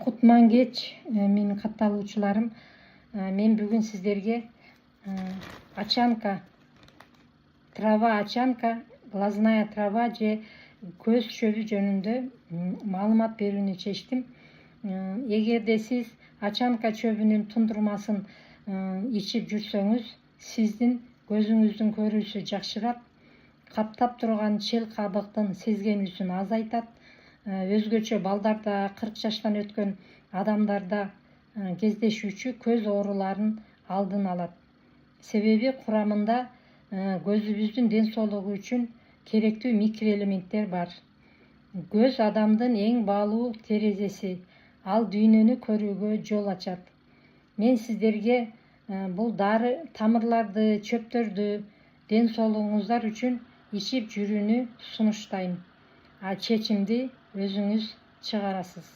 Кутман кеч, менин катталуучуларым. Мен бүгүн сиздерге очанка, глазная трава же көз чөбү жөнүндө маалымат берүүнү чечтим. Эгерде сиз очанка чөбүнүн тундурмасын ичип жүрсөңүз, сиздин көзүңүздүн көрүүсү жакшырат, каптап турган чел кабыктын сезгенүүсүн азайтат. Өзгөчө балдарда, 40 жаштан өткөн адамдарда кездешүүчү көз ооруларын алдын алат. Себеби курамында көзүбүздүн ден соолугу үчүн керектүү микроэлементтер бар. Көз адамдын эң баалуу терезеси, ал дүйнөнү көрүүгө жол ачат. Мен сиздерге бул дары тамырларды, чөптөрдү ден соолугуңуздар үчүн ичип жүрүүнү сунуштайм. Чечимди өзүңүз чыгарасыз.